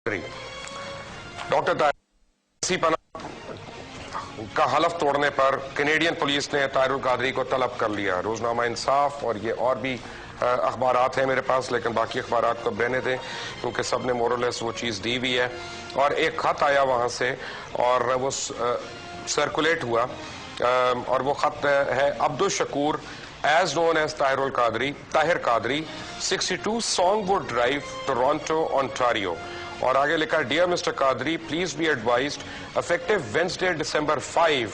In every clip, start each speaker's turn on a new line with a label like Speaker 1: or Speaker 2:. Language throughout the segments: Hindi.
Speaker 1: डॉक्टर ताहिरुल का हलफ तोड़ने पर कैनेडियन पुलिस ने ताहिरुल कादरी को तलब कर लिया। रोजनामा इंसाफ और ये और भी अखबारात हैं मेरे पास, लेकिन बाकी अखबारात को रहने दें क्योंकि सब ने मोरलेस वो चीज़ दी हुई है। और एक खत आया वहाँ से और वो सर्कुलेट हुआ और वो खत है Abdul Shakoor as known as Tahir Qadri 62 Songwood drive, Toronto, Ontario. और आगे लिखा, dear mister Qadri, please be advised effective Wednesday December 5,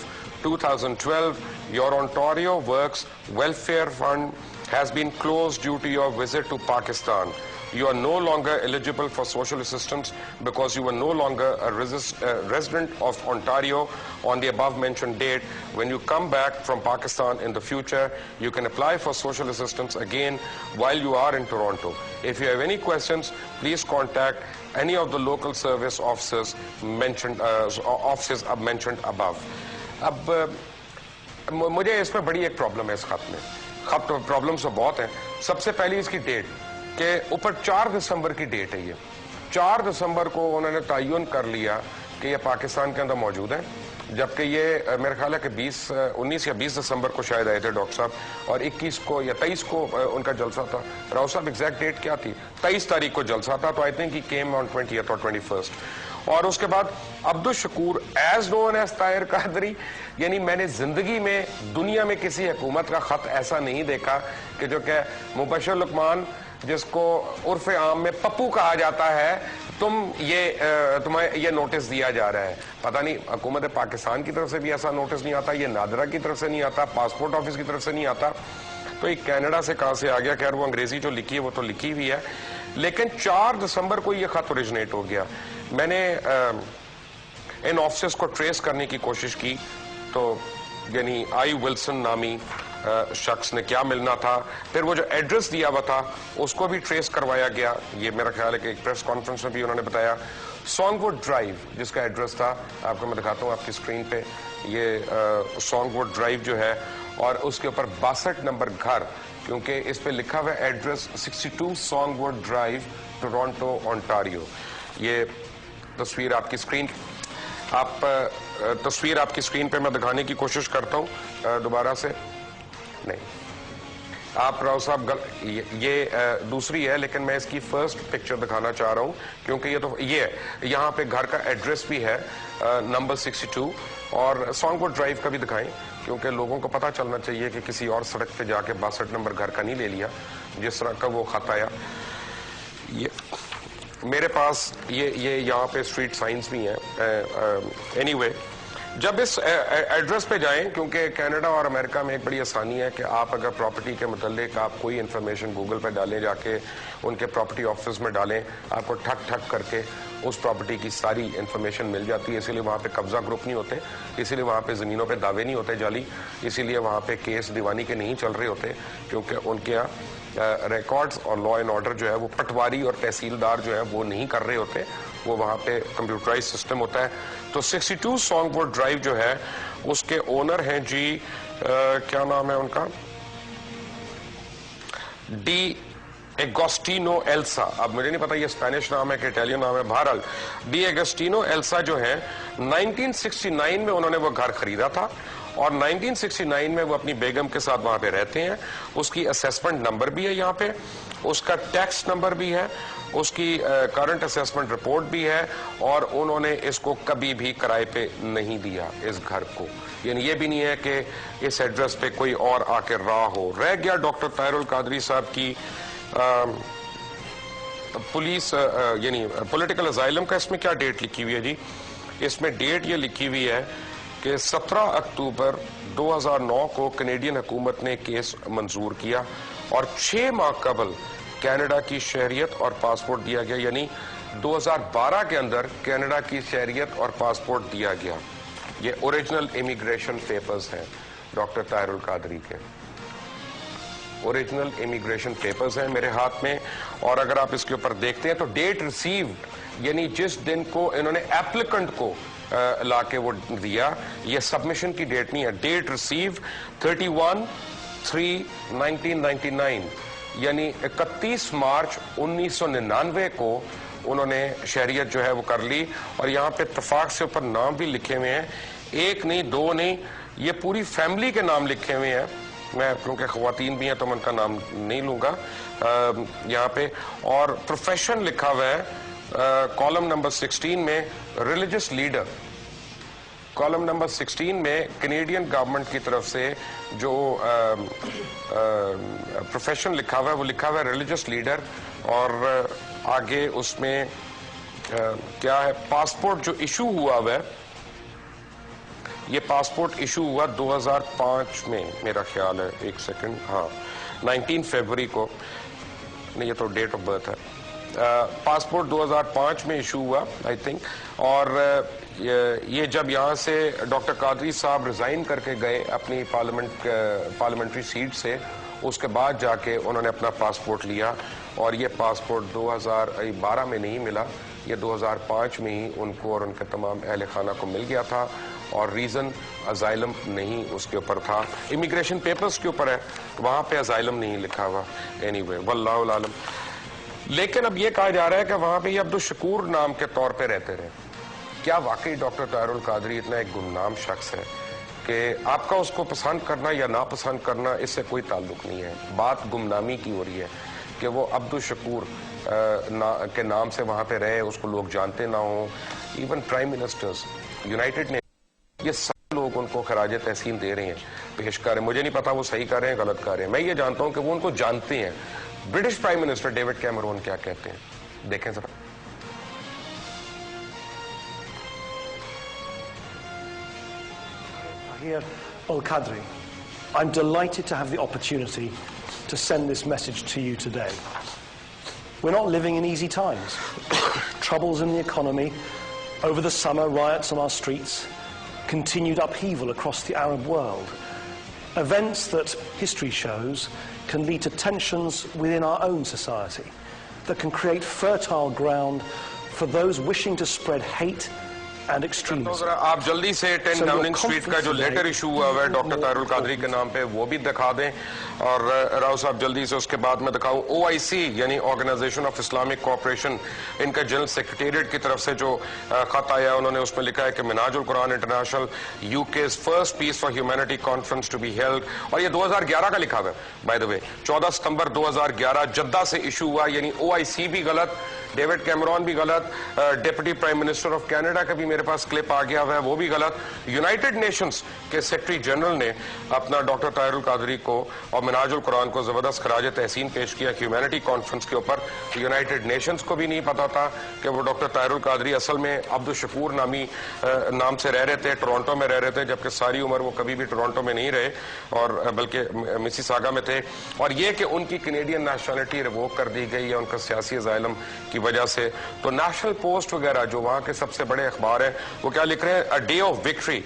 Speaker 1: 2012 your Ontario works welfare fund has been closed due to your visit to Pakistan. You are no longer eligible for social assistance because you were no longer a resident of Ontario on the above mentioned date. When you come back from Pakistan in the future, you can apply for social assistance again while you are in Toronto. If you have any questions, please contact any of the local service officers mentioned above. अब मुझे इसमें बड़ी एक प्रॉब्लम है इस खत में। खत प्रॉब्लम्स तो बहुत हैं। सबसे पहली इसकी डेट के ऊपर 4 दिसंबर की डेट है। ये 4 दिसंबर को उन्होंने तयन कर लिया कि ये पाकिस्तान के अंदर मौजूद है, जबकि ये मेरे ख्याल है कि 19 या 20 दिसंबर को शायद आए थे डॉक्टर साहब, और 21 को या 23 को उनका जलसा था। राव साहब एग्जैक्ट डेट क्या थी? 23 तारीख को जलसा था, तो I think he came on 20th और 21st। और उसके बाद Abdul Shakoor as known as Tahir Qadri, यानी मैंने जिंदगी में दुनिया में किसी हुकूमत का खत ऐसा नहीं देखा कि जो कि मुबशर लुकमान, जिसको उर्फ आम में पप्पू कहा जाता है, तुम्हें ये नोटिस दिया जा रहा है। पता नहीं हुकूमत पाकिस्तान की तरफ से भी ऐसा नोटिस नहीं आता, ये नादरा की तरफ से नहीं आता, पासपोर्ट ऑफिस की तरफ से नहीं आता, तो ये कनाडा से कहां से आ गया? खैर वो अंग्रेजी जो लिखी है वो तो लिखी हुई है, लेकिन 4 दिसंबर को ये खत ओरिजिनेट हो गया। मैंने इन ऑफिसर्स को ट्रेस करने की कोशिश की, तो यानी आई विल्सन नामी शख्स ने क्या मिलना था, फिर वो जो एड्रेस दिया हुआ था उसको भी ट्रेस करवाया गया। ये मेरा ख्याल है कि एक प्रेस कॉन्फ्रेंस में भी उन्होंने बताया। सॉन्गवुड ड्राइव जिसका एड्रेस था, आपको मैं दिखाता हूँ आपकी स्क्रीन पे, ये सॉन्गवुड ड्राइव जो है, और उसके ऊपर 62 नंबर घर, क्योंकि इस पे लिखा हुआ address 62 Songwood drive, Toronto, Ontario. ये तस्वीर आपकी स्क्रीन पे मैं दिखाने की कोशिश करता हूँ दोबारा से। नहीं, आप राव साहब ये दूसरी है, लेकिन मैं इसकी फर्स्ट पिक्चर दिखाना चाह रहा हूँ क्योंकि ये तो ये यहाँ पे घर का एड्रेस भी है नंबर 62, और सॉन्गवुड ड्राइव का भी दिखाएं क्योंकि लोगों को पता चलना चाहिए कि किसी और सड़क पे जाके 62 नंबर घर का नहीं ले लिया जिस तरह का वो खत आया। ये मेरे पास ये यहाँ पे स्ट्रीट साइंस भी हैं। एनीवे, जब इस एड्रेस पे जाएं, क्योंकि कनाडा और अमेरिका में एक बड़ी आसानी है कि आप अगर प्रॉपर्टी के मुतालिक आप कोई इन्फॉर्मेशन गूगल पे डालें, जाके उनके प्रॉपर्टी ऑफिस में डालें, आपको ठक ठक करके उस प्रॉपर्टी की सारी इन्फॉर्मेशन मिल जाती है। इसीलिए वहाँ पे कब्जा ग्रुप नहीं होते, इसीलिए वहाँ पे ज़मीनों पे दावे नहीं होते जाली, इसीलिए वहाँ पे केस दीवानी के नहीं चल रहे होते, क्योंकि उनके यहाँ रिकॉर्ड्स और लॉ एंड ऑर्डर जो है वो पटवारी और तहसीलदार जो है वो नहीं कर रहे होते, वो वहाँ पे कंप्यूटराइज सिस्टम होता है। तो 62 सॉन्गवुड ड्राइव जो है उसके ओनर हैं जी क्या नाम है उनका, डी एगोस्टिनो एल्सा। अब मुझे नहीं पता ये स्पेनिश नाम है कि इटालियन नाम है, बहरहाल डी एगोस्टिनो एल्सा जो है 1969 में उन्होंने वो घर खरीदा था, और 1969 में वो अपनी बेगम के साथ वहां पे रहते हैं। उसकी असेसमेंट नंबर भी है यहाँ पे, उसका टैक्स नंबर भी है, उसकी करंट असेसमेंट रिपोर्ट भी है, और उन्होंने इसको कभी भी किराए पे नहीं दिया इस घर को। यानी ये भी नहीं है कि इस एड्रेस पे कोई और आके रह गया। डॉक्टर ताहिरुल कादरी साहब की पुलिस यानी पॉलिटिकल असाइलम का इसमें क्या डेट लिखी हुई है जी? इसमें डेट ये लिखी हुई है कि 17 अक्टूबर 2009 को कैनेडियन हुकूमत ने केस मंजूर किया और 6 माह कबल कनाडा की शहरियत और पासपोर्ट दिया गया, यानी 2012 के अंदर कनाडा की शहरियत और पासपोर्ट दिया गया। ये ओरिजिनल इमिग्रेशन पेपर्स हैं डॉक्टर ताहिरुल कादरी के, ओरिजिनल इमिग्रेशन पेपर्स हैं मेरे हाथ में। और अगर आप इसके ऊपर देखते हैं तो डेट रिसीव्ड, यानी जिस दिन को इन्होंने एप्लीकेंट को लाके वो दिया, ये सबमिशन की डेट नहीं है, डेट रिसीव 31/3/1999, यानी 31 मार्च 1999 को उन्होंने शहरियत जो है वो कर ली। और यहाँ पे इत्तेफाक से ऊपर नाम भी लिखे हुए हैं, एक नहीं दो नहीं, ये पूरी फैमिली के नाम लिखे हुए हैं। मैं क्योंकि ख्वातीन भी हैं तो मैं उनका नाम नहीं लूंगा यहाँ पे। और प्रोफेशन लिखा हुआ है कॉलम नंबर 16 में, रिलीजियस लीडर। कॉलम नंबर 16 में कैनेडियन गवर्नमेंट की तरफ से जो प्रोफेशन लिखा हुआ है वो लिखा हुआ है रिलीजियस लीडर। और आगे उसमें क्या है, पासपोर्ट जो इशू हुआ है, ये पासपोर्ट इशू हुआ 2005 में मेरा ख्याल है, एक सेकंड, हाँ 19 फरवरी को, नहीं ये तो डेट ऑफ बर्थ है। पासपोर्ट 2005 में इशू हुआ आई थिंक। और ये जब यहाँ से डॉक्टर कादरी साहब रिजाइन करके गए अपनी पार्लियामेंट्री सीट से, उसके बाद जाके उन्होंने अपना पासपोर्ट लिया। और ये पासपोर्ट 2012 में नहीं मिला, ये 2005 में ही उनको और उनके तमाम अहल खाना को मिल गया था। और रीजन अजाइलम नहीं उसके ऊपर था, इमिग्रेशन पेपर्स के ऊपर है, वहां पे अजाइलम नहीं लिखा हुआ। एनीवे वल्लाहु आलम। लेकिन अब ये कहा जा रहा है कि वहां पे ये अब्दुल शकूर नाम के तौर पे रहते रहे। क्या वाकई डॉक्टर ताहिरुल कादरी इतना एक गुमनाम शख्स है कि आपका उसको पसंद करना या नापसंद करना इससे कोई ताल्लुक नहीं है। बात गुमनामी की हो रही है कि वो अब्दुल शकूर के नाम से वहां पे रहे, उसको लोग जानते ना हो। इवन प्राइम मिनिस्टर्स, यूनाइटेड ने, ये सब लोग उनको खराज तहसीन दे रहे हैं, पेश कर रहे हैं। मुझे नहीं पता वो सही कर रहे हैं गलत कर रहे हैं, मैं ये जानता हूं कि वो उनको जानते हैं। British prime minister David Cameron क्या कहते हैं, देखें जरा।
Speaker 2: Tahir Al-Qadri, I'm delighted to have the opportunity to send this message to you today. We're not living in easy times. Troubles in the economy, over the summer riots on our streets, continued upheaval across the Arab world. Events that history shows can lead to tensions within our own society that can create fertile ground for those wishing to spread hate and extremism.
Speaker 1: आप जल्दी से 10 डाउनिंग स्ट्रीट का जो लेटर इशू हुआ है डॉक्टर ताहिरुल कादरी के नाम पे वो भी दिखा दें। और राव साहब जल्दी से उसके बाद मैं दिखाऊं OIC यानी ऑर्गेनाइजेशन ऑफ इस्लामिक कोऑपरेशन, इनका जनरल सेक्रेटेरिएट की तरफ से जो खत आया, उन्होंने उसमें लिखा है कि Minhajul Quran international UK's first peace for humanity conference to be held. और ये 2011 का लिखा हुआ है बाय द वे, 14 सितंबर 2011 जद्दा से इशू हुआ। यानी OIC भी गलत, डेविड कैमरॉन भी गलत, deputy prime minister of Canada का भी मेरे पास क्लिप आ गया हुआ है, वो भी गलत। यूनाइटेड नेशंस के सेक्रेटरी जनरल ने अपना डॉक्टर ताहिरुल कादरी को और मिनाजुल कुरान को जबरदस्त खराज तहसीन पेश किया ह्यूमैनिटी कॉन्फ्रेंस के ऊपर। यूनाइटेड नेशंस को भी नहीं पता था कि वो डॉक्टर ताहिरुल कादरी असल में अब्दुल शकूर नाम से रह रहे थे, टोरंटो में रह रहे थे, जबकि सारी उम्र वो कभी भी टोरंटो में नहीं रहे और बल्कि मिसिसागा में थे। और ये कि उनकी कैनेडियन नेशनलिटी रिवोक कर दी गई है उनका सियासी अजाइलम की वजह से। तो नेशनल पोस्ट वगैरह जो वहां के सबसे बड़े अखबार है वो क्या लिख रहे हैं, a day of victory,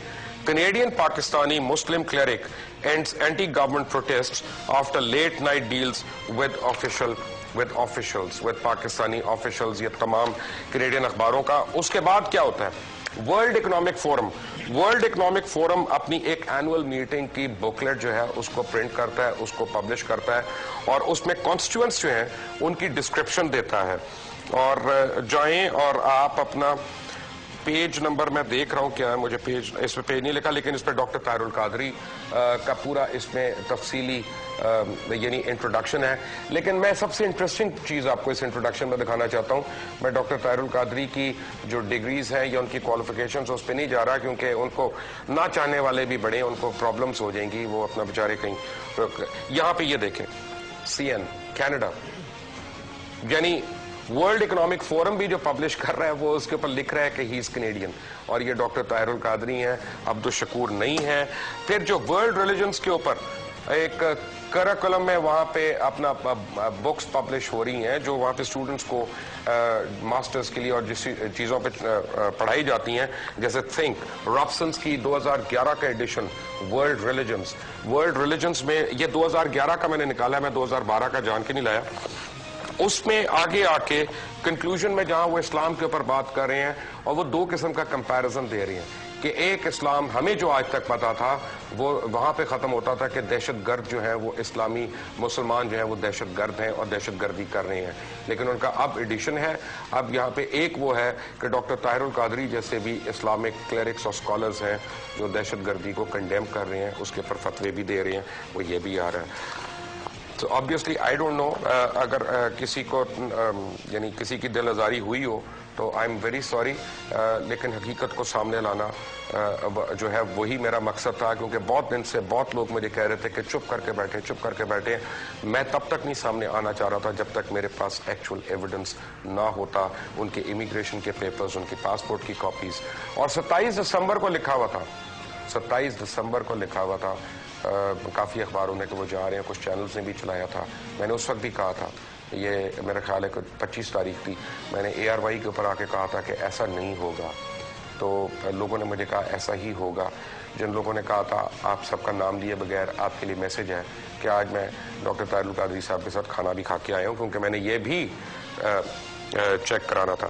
Speaker 1: Canadian Pakistani Muslim cleric ends anti-government protests after late night deals with officials, with Pakistani officials। ये तमाम कैनेडियन अखबारों का। उसके बाद क्या होता है, वर्ल्ड इकोनॉमिक फोरम अपनी एक एनुअल मीटिंग की बुकलेट जो है उसको प्रिंट करता है, उसको पब्लिश करता है और उसमें कॉन्स्टिट्यूएंट्स जो हैं उनकी डिस्क्रिप्शन देता है। और जाएं और आप अपना पेज नंबर, मैं देख रहा हूं क्या है, मुझे पेज, इस पे पेज नहीं लिखा, लेकिन इस पे डॉक्टर ताहिरुल कादरी का पूरा इसमें तफसीली यानी इंट्रोडक्शन है। लेकिन मैं सबसे इंटरेस्टिंग चीज आपको इस इंट्रोडक्शन में दिखाना चाहता हूं। मैं डॉक्टर ताहिरुल कादरी की जो डिग्रीज हैं या उनकी क्वालिफिकेशंस उस पर नहीं जा रहा, क्योंकि उनको ना चाहने वाले भी बड़े, उनको प्रॉब्लम्स हो जाएंगी, वो अपना बेचारे कहीं। यहां पे ये देखें, CN कनाडा, यानी वर्ल्ड इकोनॉमिक फोरम भी जो पब्लिश कर रहा है वो उसके ऊपर लिख रहा है कि ही इज कैनेडियन, और ये डॉक्टर ताहिरुल कादरी हैं, अब्दुल शकूर नहीं है। फिर जो वर्ल्ड रिलीजन्स के ऊपर एक करिकुलम में वहां पे अपना बुक्स पब्लिश हो रही हैं जो वहां पे स्टूडेंट्स को मास्टर्स के लिए और जिस चीजों पे पढ़ाई जाती हैं, जैसे थिंक रॉबसन्स की 2011 का एडिशन वर्ल्ड रिलीजन्स में, ये 2011 का मैंने निकाला है, मैं 2012 का जान के नहीं लाया। उसमें आगे आके कंक्लूजन में जहां वो इस्लाम के ऊपर बात कर रहे हैं और वो दो किस्म का कंपैरिजन दे रहे हैं। कि एक इस्लाम हमें जो आज तक पता था वो वहाँ पे ख़त्म होता था कि दहशतगर्द जो है वो इस्लामी मुसलमान जो है वो दहशतगर्द हैं और दहशतगर्दी कर रहे हैं, लेकिन उनका अब एडिशन है। अब यहाँ पे एक वो है कि डॉक्टर ताहिरुल कादरी जैसे भी इस्लामिक क्लेरिक्स और स्कॉलर्स हैं जो दहशतगर्दी को कंडेम कर रहे हैं, उसके ऊपर फतवे भी दे रहे हैं, वो ये भी आ रहा है। तो ऑब्वियसली आई डोंट नो, अगर किसी को यानी किसी की दिल आज़ारी हुई हो तो आई एम वेरी सॉरी, लेकिन हकीकत को सामने लाना जो है वही मेरा मकसद था, क्योंकि बहुत दिन से बहुत लोग मुझे कह रहे थे कि चुप करके बैठे। मैं तब तक नहीं सामने आना चाह रहा था जब तक मेरे पास एक्चुअल एविडेंस ना होता, उनके इमिग्रेशन के पेपर्स, उनकी पासपोर्ट की कॉपीज। और 27 दिसंबर को लिखा हुआ था, 27 दिसंबर को लिखा हुआ था, काफ़ी अखबारों ने कि वो जा रहे हैं, कुछ चैनल्स ने भी चलाया था। मैंने उस वक्त भी कहा था, ये मेरा ख्याल है कि 25 तारीख थी, मैंने ARY के ऊपर आके कहा था कि ऐसा नहीं होगा। तो लोगों ने मुझे कहा ऐसा ही होगा। जिन लोगों ने कहा था आप सबका नाम लिए बगैर आपके लिए मैसेज है कि आज मैं डॉक्टर ताहिरुल कादरी साहब के साथ खाना भी खा के आया हूँ, क्योंकि मैंने ये भी चेक कराना था।